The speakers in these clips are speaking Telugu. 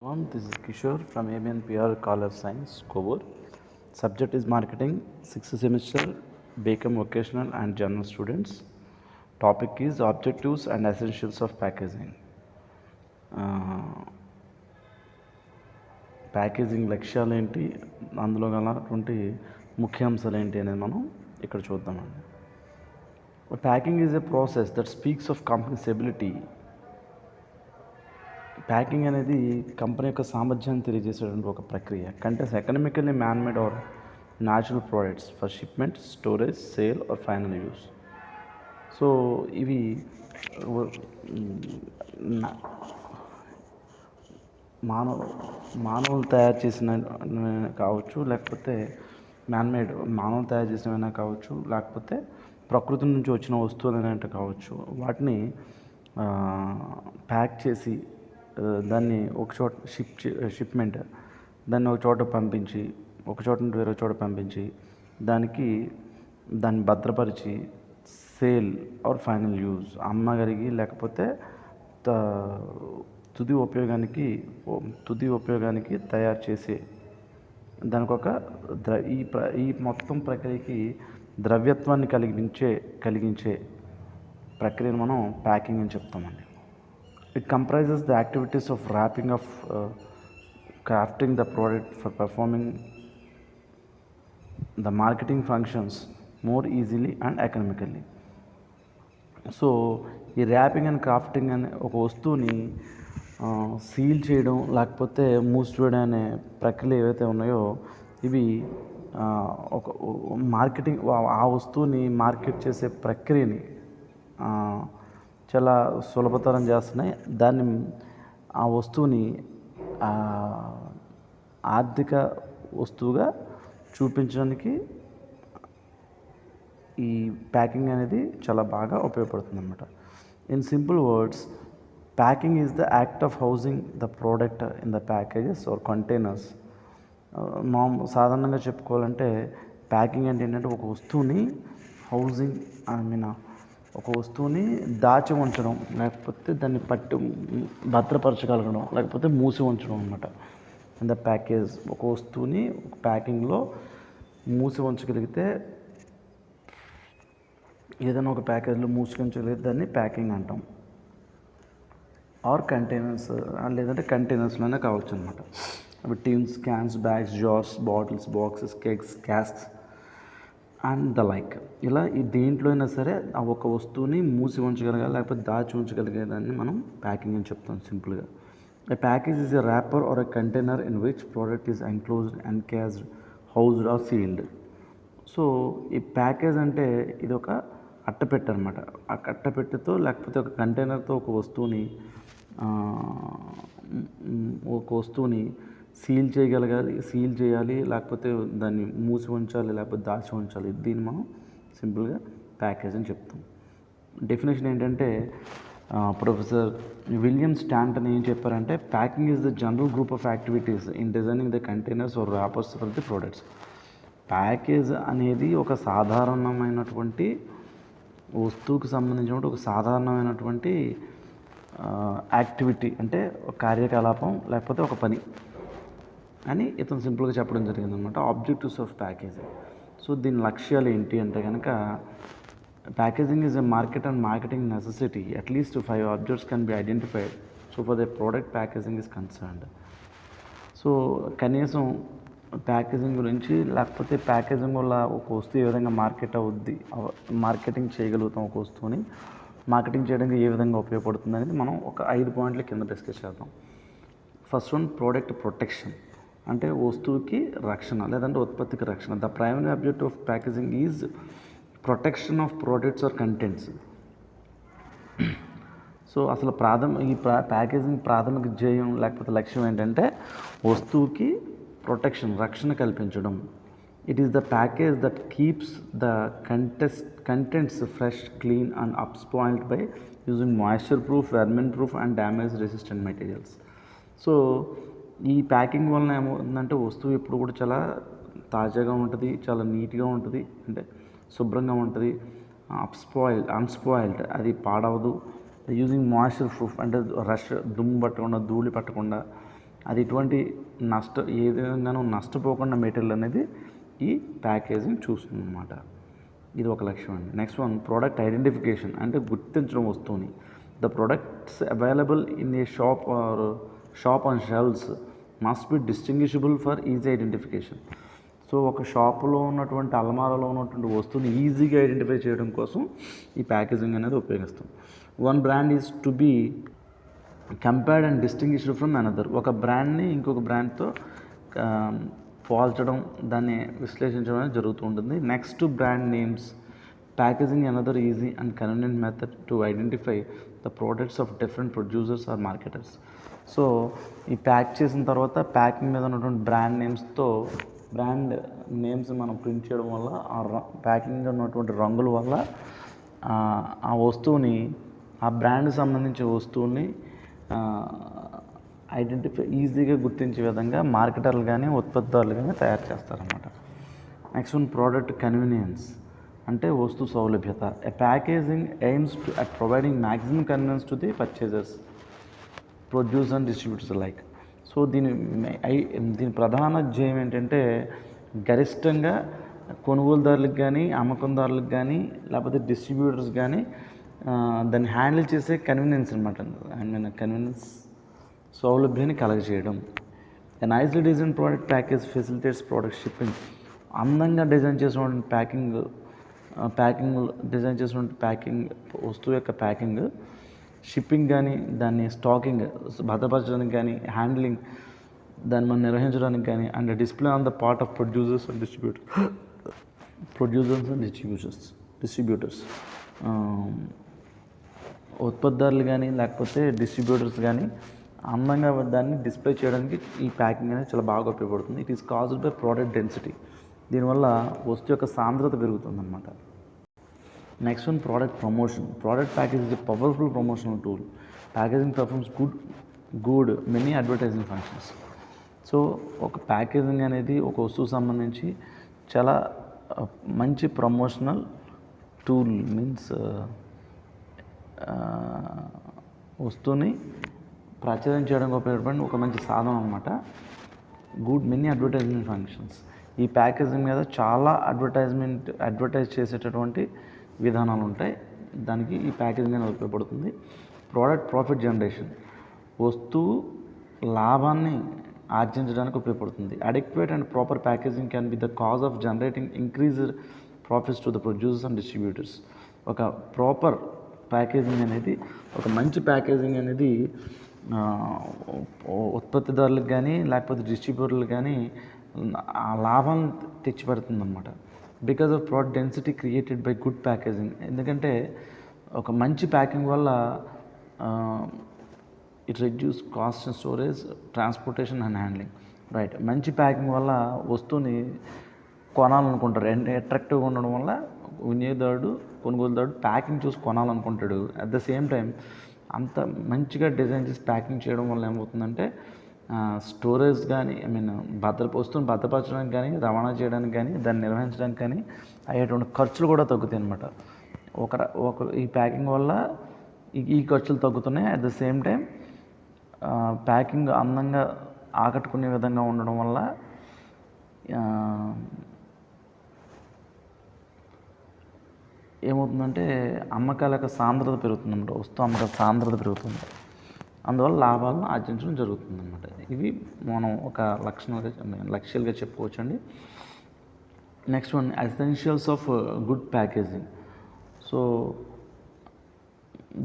This is Kishore from ABN PR College Science, Kovur. Subject is marketing, 6th semester, BCom vocational and general students. Topic is objectives and essentials of packaging. Packaging లక్ష్యాలు ఏంటి, అందులో గలటువంటి ముఖ్యాంశాలు ఏంటి అనేది మనం ఇక్కడ చూద్దామండి. Packing is a process that speaks of company's ability. ప్యాకింగ్ అనేది కంపెనీ యొక్క సామర్థ్యాన్ని తెలియజేసేటువంటి ఒక ప్రక్రియ. Contents economically manmade or natural products for shipment, storage, sale or final use. So ఇవి మానవులు తయారు చేసిన కావచ్చు, లేకపోతే మ్యాన్మేడ్ మానవులు తయారు చేసినవైనా కావచ్చు, లేకపోతే ప్రకృతి నుంచి వచ్చిన వస్తువులు అనేవి కావచ్చు. వాటిని ప్యాక్ చేసి దాన్ని ఒక చోట షిప్మెంట్ దాన్ని ఒక చోట పంపించి, ఒక చోట నుండి వేరే చోట పంపించి దాన్ని భద్రపరిచి సేల్ ఆర్ ఫైనల్ యూజ్ అమ్మగలిగి, లేకపోతే తుది ఉపయోగానికి తయారు చేసే దానికి ఒక ఈ మొత్తం ప్రక్రియకి ద్రవ్యత్వాన్ని కలిగించే ప్రక్రియను మనం ప్యాకింగ్ అని చెప్తామండి. It comprises the activities of wrapping, of crafting the product, for performing the marketing functions more easily and economically. So ఈ ర్యాపింగ్ అండ్ క్రాఫ్టింగ్ అనే ఒక వస్తువుని సీల్ చేయడం, లేకపోతే మూసివేయడం అనే ప్రక్రియలు ఏవైతే ఉన్నాయో ఇవి ఒక మార్కెటింగ్, ఆ వస్తువుని మార్కెట్ చేసే ప్రక్రియని చాలా సులభతరం చేస్తున్నాయి. ఆ వస్తువుని ఆర్థిక వస్తువుగా చూపించడానికి ఈ ప్యాకింగ్ అనేది చాలా బాగా ఉపయోగపడుతుంది అన్నమాట. In simple words, packing is the act of housing the product in the packages or containers. సాధారణంగా చెప్పుకోవాలంటే ప్యాకింగ్ అంటే ఏంటంటే ఒక వస్తువుని ఒక వస్తువుని దాచి ఉంచడం, లేకపోతే దాన్ని భద్రపరచగలగడం, లేకపోతే మూసి ఉంచడం అన్నమాట. ఇన్ ద ప్యాకేజ్ ఒక వస్తువుని ఒక ప్యాకింగ్లో మూసి ఉంచగలిగితే, ఏదైనా ఒక ప్యాకేజ్లో మూసి ఉంచగలిగితే దాన్ని ప్యాకింగ్ అంటాం. ఆర్ కంటైనర్స్, లేదంటే కంటైనర్స్లోనే కావచ్చు అనమాట. అవి tins, cans, bags, jars, bottles, boxes, cakes, casks and the like. ఇలా దేంట్లో అయినా సరే ఆ ఒక వస్తువుని మూసి ఉంచగలగాలి, లేకపోతే దాచి ఉంచగలిగేదాన్ని మనం ప్యాకింగ్ అని చెప్తాం సింపుల్గా. A package is a wrapper or a container in which product is enclosed, encased, housed or sealed. So ఈ ప్యాకేజ్ అంటే ఇది ఒక అట్టపెట్టె అనమాట. ఆ అట్టపెట్టెతో, లేకపోతే ఒక కంటైనర్తో ఒక వస్తువుని సీల్ చేయాలి, లేకపోతే దాన్ని మూసి ఉంచాలి, లేకపోతే దాచి ఉంచాలి. దీన్ని మనం సింపుల్గా ప్యాకేజ్ అని చెప్తాం. డెఫినేషన్ ఏంటంటే ప్రొఫెసర్ విలియం స్టాంటన్ ఏం చెప్పారంటే, packing is the general group of activities in designing the containers or wrappers for the products. Package అనేది ఒక సాధారణమైనటువంటి వస్తువుకు సంబంధించిన ఒక సాధారణమైనటువంటి యాక్టివిటీ, అంటే ఒక కార్యకలాపం, లేకపోతే ఒక పని అని ఇతను సింపుల్గా చెప్పడం జరిగిందనమాట. Objectives of packaging. సో దీని లక్ష్యాలు ఏంటి అంటే కనుక, packaging is a marketing necessity. At least 5 objects can be identified so for the product packaging is concerned. So కనీసం ప్యాకేజింగ్ గురించి, లేకపోతే ప్యాకేజింగ్ వల్ల ఒక వస్తువు ఏ విధంగా మార్కెటింగ్ చేయగలుగుతాం, ఒక వస్తువుని మార్కెటింగ్ చేయడానికి ఏ విధంగా ఉపయోగపడుతుంది అనేది మనం ఒక 5 పాయింట్ల కింద డిస్కస్ చేద్దాం. First one, product protection. అంటే వస్తువుకి రక్షణ, లేదంటే ఉత్పత్తికి రక్షణ. The primary objective of packaging is protection of products or contents. So అసలు ఈ ప్యాకేజింగ్ ప్రాథమిక ధ్యేయం, లేకపోతే లక్ష్యం ఏంటంటే వస్తువుకి రక్షణ కల్పించడం. It is the package that keeps the contents fresh, clean and unspoiled by using moisture proof, vermin proof and damage resistant materials. So ఈ ప్యాకింగ్ వలన ఏమవుతుందంటే వస్తువు ఎప్పుడు కూడా చాలా తాజాగా ఉంటుంది, చాలా నీట్గా ఉంటుంది, అంటే శుభ్రంగా ఉంటుంది. అన్స్పాయిల్డ్ అది పాడవదు. యూజింగ్ మాయిశ్చర్ ప్రూఫ్ అంటే దుమ్ము పట్టకుండా, ధూళి పట్టకుండా, అది ఎటువంటి ఏ విధంగానూ నష్టపోకుండా మెటీరియల్ అనేది ఈ ప్యాకేజింగ్ చూస్తుంది అన్నమాట. ఇది ఒక లక్ష్యం అండి. నెక్స్ట్ వన్ ప్రోడక్ట్ ఐడెంటిఫికేషన్, అంటే గుర్తించడం వస్తువుని. The products available in a shop on shelves must be distinguishable for easy identification. So ఒక షాపులో ఉన్నటువంటి అల్మారాలో ఉన్నటువంటి వస్తువుని ఈజీగా ఐడెంటిఫై చేయడం కోసం ఈ ప్యాకేజింగ్ అనేది ఉపయోగిస్తాం. One brand is to be compared and distinguished from another. ఒక బ్రాండ్ని ఇంకొక బ్రాండ్తో పోల్చడం, దాన్ని విశ్లేషించడం అనేది జరుగుతూ ఉంటుంది. Next brand names, packaging another easy and convenient method to identify the products of different producers or marketers. So ఈ ప్యాక్ చేసిన తర్వాత ప్యాకింగ్ మీద ఉన్నటువంటి బ్రాండ్ నేమ్స్ మనం ప్రింట్ చేయడం వల్ల ప్యాకింగ్ ఉన్నటువంటి రంగుల వల్ల ఆ వస్తువుని, ఆ బ్రాండ్కి సంబంధించిన వస్తువుని ఈజీగా గుర్తించే విధంగా మార్కెటర్లు కానీ ఉత్పత్తిదారులు కానీ తయారు చేస్తారన్నమాట. నెక్స్ట్ వన్ ప్రోడక్ట్ కన్వీనియన్స్, అంటే వస్తు సౌలభ్యత. A packaging aims at providing maximum convenience to the purchasers, producer and distributors like. So దీని ప్రధాన ధ్యేయం ఏంటంటే గరిష్టంగా కొనుగోలుదారులకు కానీ అమ్మకందారులకు కానీ లేకపోతే డిస్ట్రిబ్యూటర్స్ కానీ దాన్ని హ్యాండిల్ చేసే కన్వీనియన్స్ అనమాట. కన్వీనియన్స్ సౌలభ్యాన్ని కలగజేయడం. A nicely design product package facilitates product shipping. అందంగా డిజైన్ చేసినటువంటి ప్యాకింగ్ వస్తువు యొక్క ప్యాకింగ్, షిప్పింగ్ కానీ దాన్ని స్టాకింగ్ భద్రపరచడానికి కానీ, హ్యాండ్లింగ్ దాన్ని మనం నిర్వహించడానికి కానీ, and display on the part of producers and distributors. ఉత్పత్తిదారులు కానీ లేకపోతే డిస్ట్రిబ్యూటర్స్ కానీ అందంగా దాన్ని డిస్ప్లే చేయడానికి ఈ ప్యాకింగ్ అనేది చాలా బాగా ఉపయోగపడుతుంది. It is caused by product density. దీనివల్ల వస్తువు యొక్క సాంద్రత పెరుగుతుంది అన్నమాట. Next one product promotion. Product package is a powerful promotional tool. Packaging performs good many advertising functions. So ఒక ప్యాకేజింగ్ అనేది ఒక వస్తువుకు సంబంధించి చాలా మంచి ప్రమోషనల్ టూల్, మీన్స్ వస్తువుని ప్రచారం చేయడానికి ఉపయోగపడిన ఒక మంచి సాధనం అనమాట. Many advertisement functions. ఈ ప్యాకేజింగ్ మీద చాలా అడ్వర్టైజ్ చేసేటటువంటి విధానాలు ఉంటాయి. దానికి ఈ ప్యాకేజింగ్ అనేది ఉపయోగపడుతుంది. ప్రోడక్ట్ ప్రాఫిట్ జనరేషన్, వస్తువు లాభాన్ని ఆర్జించడానికి ఉపయోగపడుతుంది. Adequate and proper packaging can be the cause of generating increased profits to the producers and distributors. ఒక ప్రాపర్ ప్యాకేజింగ్ అనేది, ఒక మంచి ప్యాకేజింగ్ అనేది ఉత్పత్తిదారులకు కానీ లేకపోతే డిస్ట్రిబ్యూటర్లకు కానీ ఆ లాభం తెచ్చిపెడుతుంది అన్నమాట. Because of product density created by good packaging. ఎందుకంటే ఒక మంచి ప్యాకింగ్ వల్ల it reduce cost and storage, transportation and handling. Right. మంచి ప్యాకింగ్ వల్ల వస్తువుని కొనాలనుకుంటారు. అట్రాక్టివ్గా ఉండడం వల్ల కొనుగోలుదారుడు ప్యాకింగ్ చూసి కొనాలనుకుంటాడు. అట్ ద సేమ్ టైం అంత మంచిగా డిజైన్ చేసి ప్యాకింగ్ చేయడం వల్ల ఏమవుతుందంటే స్టోరేజ్ కానీ, వస్తువుని భద్రపరచడానికి కానీ, రవాణా చేయడానికి కానీ, దాన్ని నిర్వహించడానికి కానీ అయ్యేటువంటి ఖర్చులు కూడా తగ్గుతాయి అన్నమాట. ఈ ప్యాకింగ్ వల్ల ఈ ఖర్చులు తగ్గుతున్నాయి. At the same time packing అందంగా ఆకట్టుకునే విధంగా ఉండడం వల్ల ఏమవుతుందంటే అమ్మకాల యొక్క సాంద్రత పెరుగుతుంది అన్నమాట. వస్తువు అమ్మకాల సాంద్రత పెరుగుతుంది. అందువల్ల లాభాలను ఆర్జించడం జరుగుతుంది అన్నమాట. ఇవి మనం ఒక లక్ష్యాలుగా చెప్పుకోవచ్చండి. Next one essentials of good packaging. So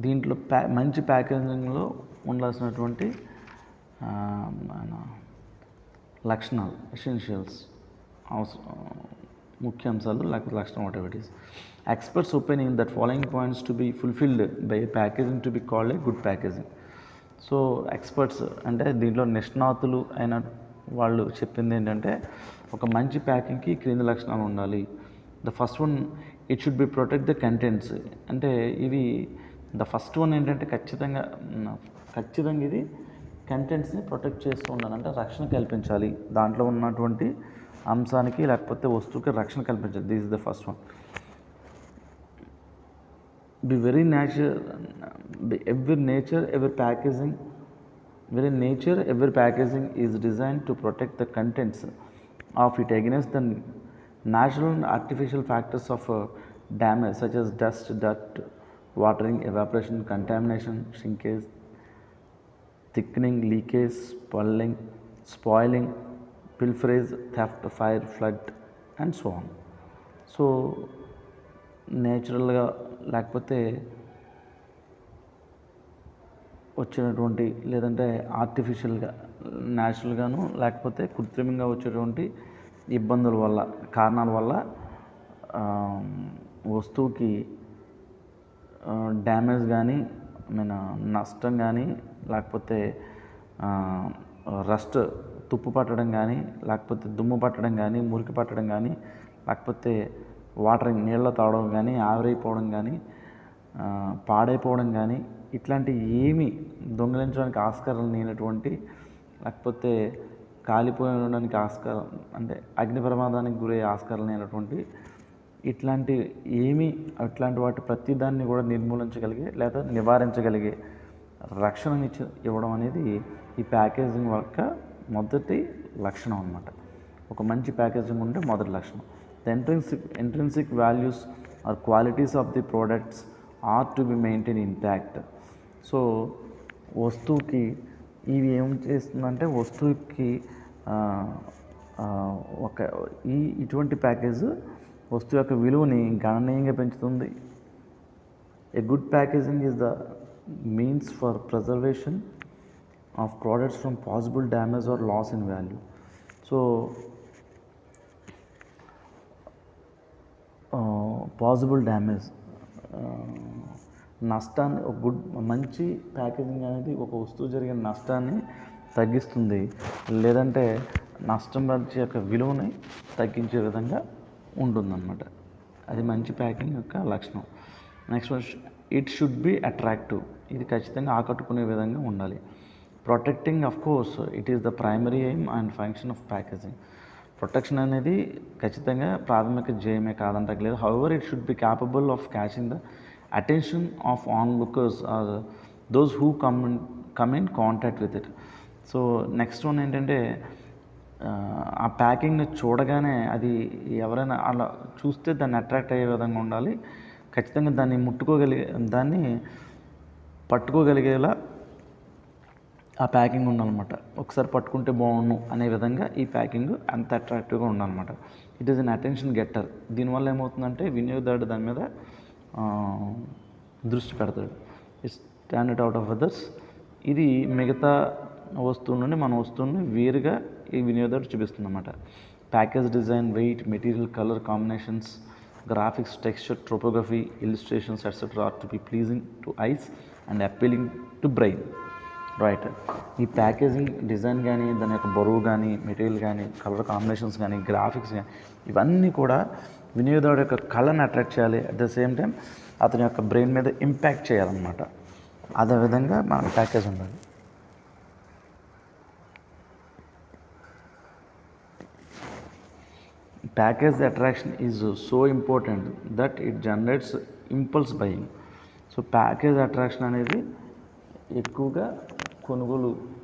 దీంట్లో మంచి ప్యాకేజింగ్లో ఉండాల్సినటువంటి లక్షణాలు, ఎసెన్షియల్స్, ముఖ్య అంశాలు లేకపోతే లక్షణం what ever it is. Experts opinion that following points to be fulfilled by packaging to be called a good packaging. So experts అంటే దీంట్లో నిష్ణాతులు అయిన వాళ్ళు చెప్పింది ఏంటంటే ఒక మంచి ప్యాకింగ్కి క్రింది లక్షణాలు ఉండాలి. The first one, it should B protect the contents. అంటే ఇవి ద ఫస్ట్ వన్ ఏంటంటే ఖచ్చితంగా ఇది కంటెంట్స్ని ప్రొటెక్ట్ చేస్తూ ఉండాలి, అంటే రక్షణ కల్పించాలి. దాంట్లో ఉన్నటువంటి అంశానికి లేకపోతే వస్తువుకి రక్షణ కల్పించాలి. This is the first one. every packaging Where in nature, every packaging is designed to protect the contents of it against the natural and artificial factors of damage, such as dust, dirt, watering, evaporation, contamination, shrinkage, thickening, leakage, spoiling, pilferage, theft, fire, flood, and so on. So నేచురల్గా లేకపోతే వచ్చినటువంటి లేదంటే ఆర్టిఫిషియల్గా న్యాచురల్గాను లేకపోతే కృత్రిమంగా వచ్చేటువంటి ఇబ్బందుల వల్ల కారణాల వల్ల వస్తువుకి డ్యామేజ్ కానీ నష్టం కానీ లేకపోతే రస్ట్ తుప్పు పట్టడం కానీ లేకపోతే దుమ్ము పట్టడం కానీ మురికి పట్టడం కానీ లేకపోతే వాటరింగ్ నీళ్ళ తాగడం కానీ ఆవిరైపోవడం కానీ పాడైపోవడం కానీ ఇట్లాంటి ఏమీ దొంగిలించడానికి ఆస్కారం లేనటువంటి లేకపోతే కాలిపోయడానికి ఆస్కారం అంటే అగ్ని ప్రమాదానికి గురయ్యే ఆస్కారం లేనటువంటి ఇట్లాంటి అట్లాంటి వాటి ప్రతిదాన్ని కూడా నిర్మూలించగలిగే లేదా నివారించగలిగే రక్షణనిచ్చి ఇవ్వడం అనేది ఈ ప్యాకేజింగ్ యొక్క మొదటి లక్షణం అన్నమాట. ఒక మంచి ప్యాకేజింగ్ ఉంటే మొదటి లక్షణం. The intrinsic values or qualities of the products are to be maintain intact. So వస్తువుకి ఇవి ఏం చేస్తుందంటే వస్తువుకి ఇటువంటి ప్యాకేజ్ వస్తువు యొక్క విలువని గణనీయంగా పెంచుతుంది. A good packaging is the means for preservation of products from possible damage or loss in value. So possible damage నష్టాన్ని మంచి ప్యాకేజింగ్ అనేది ఒక వస్తువు జరిగిన నష్టాన్ని తగ్గిస్తుంది, లేదంటే నష్టం వచ్చే యొక్క విలువని తగ్గించే విధంగా ఉంటుందన్నమాట. అది మంచి ప్యాకింగ్ యొక్క లక్షణం. Next it should be attractive. ఇది ఖచ్చితంగా ఆకట్టుకునే విధంగా ఉండాలి. Protecting of course it is the primary aim and function of packaging. Protection అనేది ఖచ్చితంగా ప్రాథమిక ధ్యేయమే కాదంటలేదు. However it should be capable of catching the attention of onlookers or those who come in contact with it. So next one ఏంటంటే ఆ ప్యాకింగ్ని చూడగానే అది ఎవరైనా అలా చూస్తే దాన్ని అట్రాక్ట్ అయ్యే విధంగా ఉండాలి. ఖచ్చితంగా దాన్ని పట్టుకోగలిగేలా ఆ ప్యాకింగ్ ఉండాలన్నమాట. ఒకసారి పట్టుకుంటే బాగుండు అనే విధంగా ఈ ప్యాకింగ్ అంత అట్రాక్టివ్గా ఉండాలన్నమాట. It is an attention getter. దీనివల్ల ఏమవుతుందంటే వినియోగదారుడు దాని మీద దృష్టి పెడతాడు. It stand out of others. ఇది మిగతా వస్తువు నుండి మన వస్తువుని వేరుగా ఈ వినియోగదారుడు చూపిస్తుంది అన్నమాట. Package design, weight, material, colour combinations, graphics, texture, topography, illustrations etcetera are to be pleasing to eyes and appealing to brain. Right. ఈ ప్యాకేజింగ్ డిజైన్ కానీ, దాని యొక్క బరువు కానీ, మెటీరియల్ కానీ, కలర్ కాంబినేషన్స్ కానీ, గ్రాఫిక్స్ కానీ, ఇవన్నీ కూడా వినియోగదారుడు యొక్క కళను అట్రాక్ట్ చేయాలి. అట్ ద సేమ్ టైం అతని యొక్క బ్రెయిన్ మీద ఇంపాక్ట్ చేయాలన్నమాట. అదే విధంగా మన ప్యాకేజ్ ఉండాలి. Package attraction is so important that it generates impulse buying. So package attraction అనేది ఎక్కువగా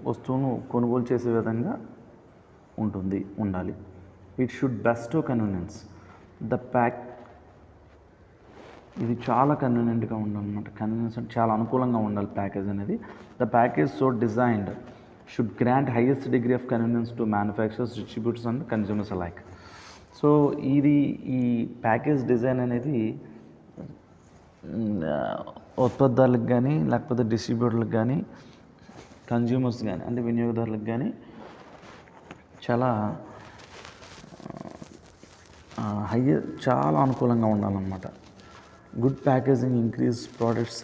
వస్తువును కొనుగోలు చేసే విధంగా ఉండాలి. It should best convenience. ఇది చాలా కన్వీనియంట్గా ఉండాలన్నమాట. కన్వీనియన్స్ అంటే చాలా అనుకూలంగా ఉండాలి ప్యాకేజ్ అనేది. The package so designed should grant highest degree of convenience to manufacturers, distributors and consumers alike. So ఈ ప్యాకేజ్ డిజైన్ అనేది ఉత్పత్తిదారులకు కానీ, లేకపోతే డిస్ట్రిబ్యూటర్లకు కానీ, కన్జ్యూమర్స్ కానీ అంటే వినియోగదారులకు కానీ చాలా అనుకూలంగా ఉండాలన్నమాట. Good packaging increase products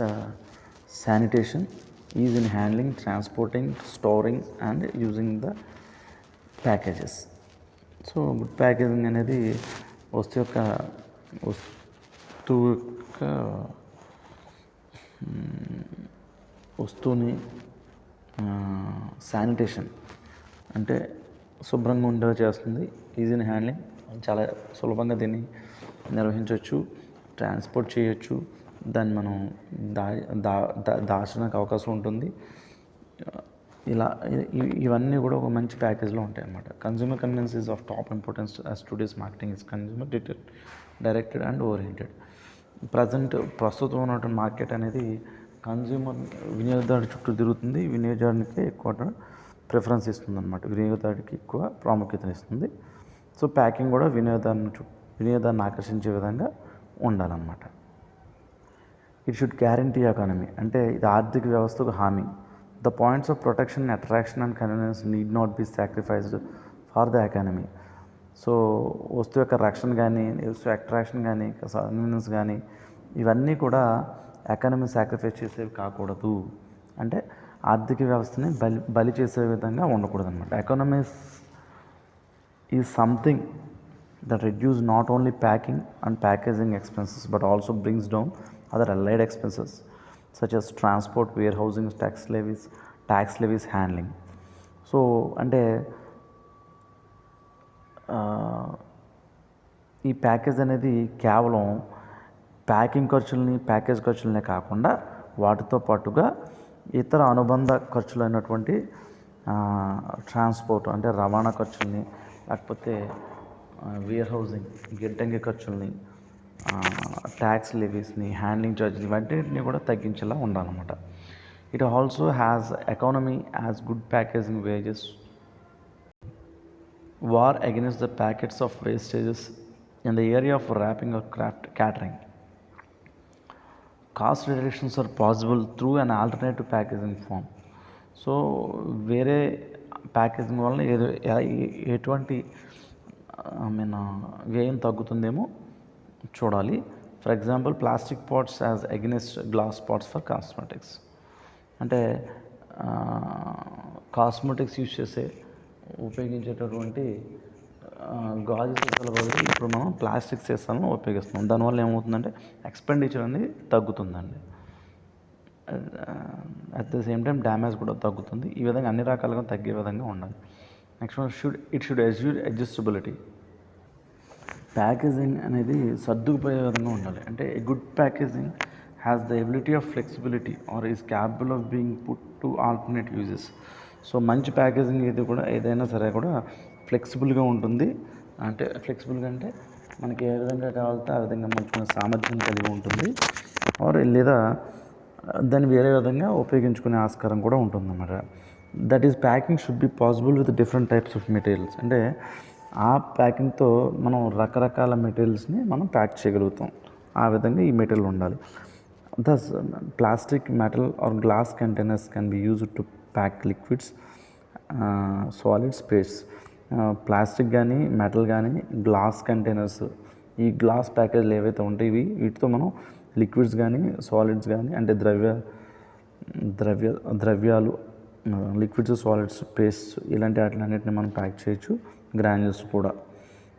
sanitation, is in handling, transporting, storing and using the packages. So good packaging అనేది వస్తువుని శానిటేషన్ అంటే శుభ్రంగా ఉండేలా చేస్తుంది. ఈజీ ఇన్ హ్యాండ్లింగ్, చాలా సులభంగా దీన్ని నిర్వహించవచ్చు, ట్రాన్స్పోర్ట్ చేయొచ్చు, దాన్ని మనం దాచడానికి అవకాశం ఉంటుంది. ఇలా ఇవన్నీ కూడా ఒక మంచి ప్యాకేజ్లో ఉంటాయి అన్నమాట. Consumer convenience is of top importance as today's marketing is consumer directed and oriented. ప్రస్తుతం ఉన్నటువంటి మార్కెట్ అనేది కన్జ్యూమర్ వినియోగదారుడి చుట్టూ తిరుగుతుంది. వినియోగదారునికి ఎక్కువ ప్రిఫరెన్స్ ఇస్తుంది అనమాట. వినియోగదారుడికి ఎక్కువ ప్రాముఖ్యతనిస్తుంది. సో ప్యాకింగ్ కూడా వినియోగదారుని ఆకర్షించే విధంగా ఉండాలన్నమాట. ఇట్ షుడ్ గ్యారంటీ ఎకానమీ, అంటే ఇది ఆర్థిక వ్యవస్థకు హామీ. The points of protection, attraction and convenience need not be sacrificed for the economy. So వస్తువు యొక్క రక్షణ కానీ, వస్తువు అట్రాక్షన్ కానీ, కన్వీనియన్స్ కానీ ఇవన్నీ కూడా ఎకానమీ సాక్రిఫైస్ చేసేవి కాకూడదు. అంటే ఆర్థిక వ్యవస్థని బలి చేసే విధంగా ఉండకూడదు అనమాట. Economies is something that reduce not only packing and packaging expenses but also brings down other allied expenses such as transport, warehousing, tax levies, handling. So అంటే ఈ ప్యాకేజ్ అనేది కేవలం ప్యాకేజ్ ఖర్చులనే కాకుండా వాటితో పాటుగా ఇతర అనుబంధ ఖర్చులైనటువంటి ట్రాన్స్పోర్ట్ అంటే రవాణా ఖర్చుల్ని, లేకపోతే వేర్ హౌసింగ్ గిడ్డంగి ఖర్చుల్ని, ట్యాక్స్ లెవీస్ని, హ్యాండ్లింగ్ ఛార్జెస్ ఇవన్నిటిని కూడా తగ్గించేలా ఉండాలన్నమాట. It also has economy as good packaging wages war against the packets of wastages in the area of wrapping or catering. Cost reductions are possible through an alternative packaging form. So వేరే ప్యాకేజింగ్ వల్ల ఎటువంటి వ్యయం తగ్గుతుందేమో చూడాలి. For example plastic pots as against glass pots for cosmetics. అంటే కాస్మెటిక్స్ ఉపయోగించేటటువంటి గాజు సీసాల బదులు ఇప్పుడు మనం ప్లాస్టిక్ సీసాలను ఉపయోగిస్తున్నాం. దానివల్ల ఏమవుతుందంటే ఎక్స్పెండిచర్ అనేది తగ్గుతుందండి. At the same time damage కూడా తగ్గుతుంది. ఈ విధంగా అన్ని రకాలుగా తగ్గే విధంగా ఉండాలి. Next one it should adjustability. Packaging అనేది సర్దుకుపోయే విధంగా ఉండాలి. అంటే a good packaging has the ability of flexibility or is capable of being put to alternate uses. So మంచి ప్యాకేజింగ్ ఏదైనా సరే కూడా ఫ్లెక్సిబుల్గా ఉంటుంది. అంటే ఫ్లెక్సిబుల్గా అంటే మనకి ఏ విధంగా కావాలంటే ఆ విధంగా మార్చుకునే సామర్థ్యం కలిగి ఉంటుంది. లేదా దాన్ని వేరే విధంగా ఉపయోగించుకునే ఆస్కారం కూడా ఉంటుందన్నమాట. That is packing should be possible with different types of materials. అంటే ఆ ప్యాకింగ్తో మనం రకరకాల మెటీరియల్స్ని మనం ప్యాక్ చేయగలుగుతాం. ఆ విధంగా ఈ మెటీరియల్ ఉండాలి. Thus plastic, metal or glass containers can be used to pack liquids, solids, pastes. Plastic కానీ, మెటల్ కానీ, గ్లాస్ కంటైనర్స్, ఈ గ్లాస్ ప్యాకేజ్లు ఏవైతే ఉంటాయి వీటితో మనం లిక్విడ్స్ కానీ, సాలిడ్స్ కానీ, అంటే ద్రవ్యాలు, లిక్విడ్స్, సాలిడ్స్, పేస్ట్ ఇలాంటి వాటిలన్నింటినీ మనం ప్యాక్ చేయొచ్చు. గ్రాన్యూల్స్ కూడా.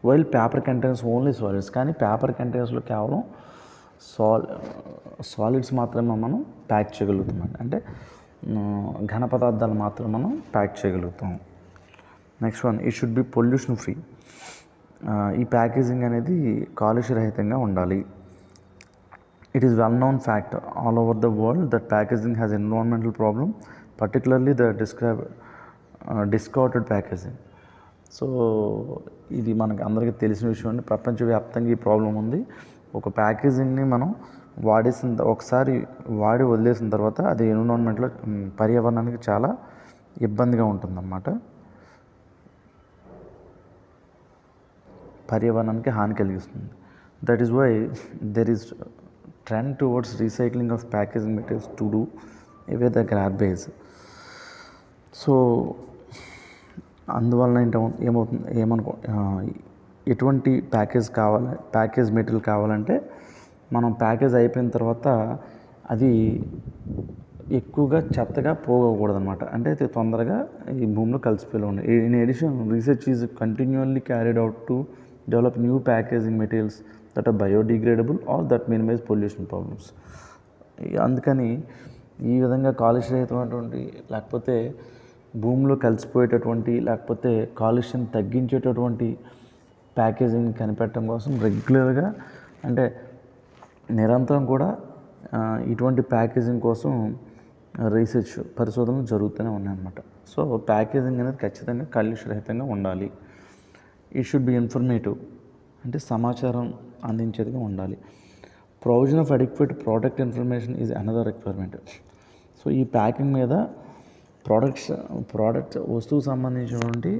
While paper containers only solids. కానీ పేపర్ కంటైనర్స్లో కేవలం సాలిడ్స్ మాత్రమే మనం ప్యాక్ చేయగలుగుతాం. అంటే ఘన పదార్థాలు మాత్రం మనం ప్యాక్ చేయగలుగుతాం. Next one it should B pollution free. ఈ ప్యాకేజింగ్ అనేది కాలుష్యరహితంగా ఉండాలి. It is well known fact all over the world that packaging has environmental problem, particularly the discarded packaging. So ఇది మనకు అందరికీ తెలిసిన విషయం అండి. ప్రపంచవ్యాప్తంగా ఈ ప్రాబ్లం ఉంది. ఒక ప్యాకేజింగ్ని మనం ఒకసారి వాడి వదిలేసిన తర్వాత అది ఎన్విరాన్మెంట్లో పర్యావరణానికి చాలా ఇబ్బందిగా ఉంటుందన్నమాట. పర్యావరణానికి హాని కలిగిస్తుంది. That is why there is trend towards recycling of packaging materials to do away the garbage. So అందువలన ఎటువంటి ప్యాకేజ్ మెటీరియల్ కావాలంటే మనం ప్యాకేజ్ అయిపోయిన తర్వాత అది ఎక్కువగా చెత్తగా పోగకూడదు అనమాట. అంటే అది తొందరగా ఈ భూమిలో కలిసిపోయి ఉన్నాయి. In addition research is continually carried out to develop new packaging materials that are biodegradable or that minimise pollution problems. అందుకని ఈ విధంగా కాలుష్యరహితమైనటువంటి, లేకపోతే భూమిలో కలిసిపోయేటటువంటి, లేకపోతే కాలుష్యం తగ్గించేటటువంటి ప్యాకేజింగ్ కనిపెట్టడం కోసం రెగ్యులర్గా, అంటే నిరంతరం కూడా ఇటువంటి ప్యాకేజింగ్ కోసం పరిశోధనలు జరుగుతూనే ఉన్నాయన్నమాట. సో ప్యాకేజింగ్ అనేది ఖచ్చితంగా కాలుష్యరహితంగా ఉండాలి. ఇట్ షుడ్ బి ఇన్ఫర్మేటివ్, అంటే సమాచారం అందించేదిగా ఉండాలి. Provision of adequate product information is another requirement. So ఈ ప్యాకింగ్ మీద ప్రోడక్ట్ వస్తువుకు సంబంధించినటువంటి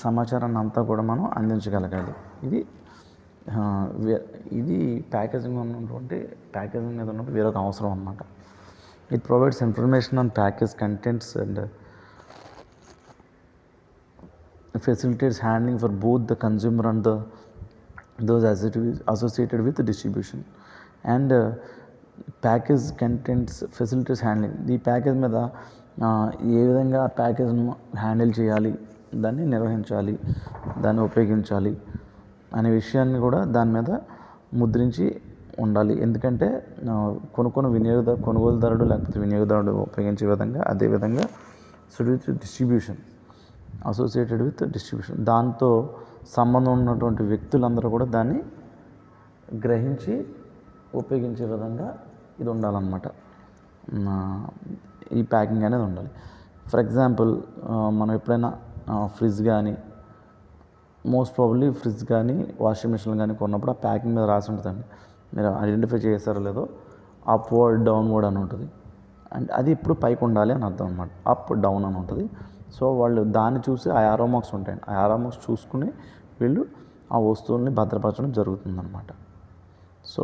సమాచారాన్ని అంతా కూడా మనం అందించగలగాలి. ఇది ప్యాకేజింగ్ మీద ఉన్నటువంటి వేరొక అవసరం అన్నమాట. It provides information on package contents and facilitates handling for both the consumer and those associated with the distribution. And package contents facilities handling, ఈ ప్యాకేజ్ మీద ఏ విధంగా ప్యాకేజ్ను హ్యాండిల్ చేయాలి, దాన్ని నిర్వహించాలి, దాన్ని ఉపయోగించాలి అనే విషయాన్ని కూడా దాని మీద ముద్రించి ఉండాలి. ఎందుకంటే కొనుగోలుదారుడు లేకపోతే వినియోగదారుడు ఉపయోగించే విధంగా, అదేవిధంగా అసోసియేటెడ్ విత్ డిస్ట్రిబ్యూషన్, దాంతో సంబంధం ఉన్నటువంటి వ్యక్తులందరూ కూడా దాన్ని గ్రహించి ఉపయోగించే విధంగా ఇది ఉండాలన్నమాట. ఈ ప్యాకింగ్ అనేది ఉండాలి. ఫర్ ఎగ్జాంపుల్, మనం ఎప్పుడైనా ఫ్రిడ్జ్ కానీ, మోస్ట్ ప్రాబబ్లీ ఫ్రిడ్జ్ కానీ వాషింగ్ మిషన్ కానీ కొన్నప్పుడు ఆ ప్యాకింగ్ మీద రాసి ఉంటుందండి. మీరు ఐడెంటిఫై చేస్తారో లేదో, అప్వర్డ్ డౌన్వర్డ్ అని ఉంటుంది. అండ్ అది ఇప్పుడు పైకి ఉండాలి అని అర్థం అనమాట. అప్ డౌన్ అని ఉంటుంది. సో వాళ్ళు దాన్ని చూసి ఆ యారో మార్క్స్ ఉంటాయండి, ఆ యారో మార్క్స్ చూసుకుని వీళ్ళు ఆ వస్తువుల్ని భద్రపరచడం జరుగుతుందన్నమాట. So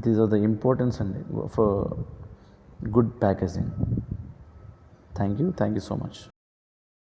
these are the importance అండి for good packaging. Thank you so much.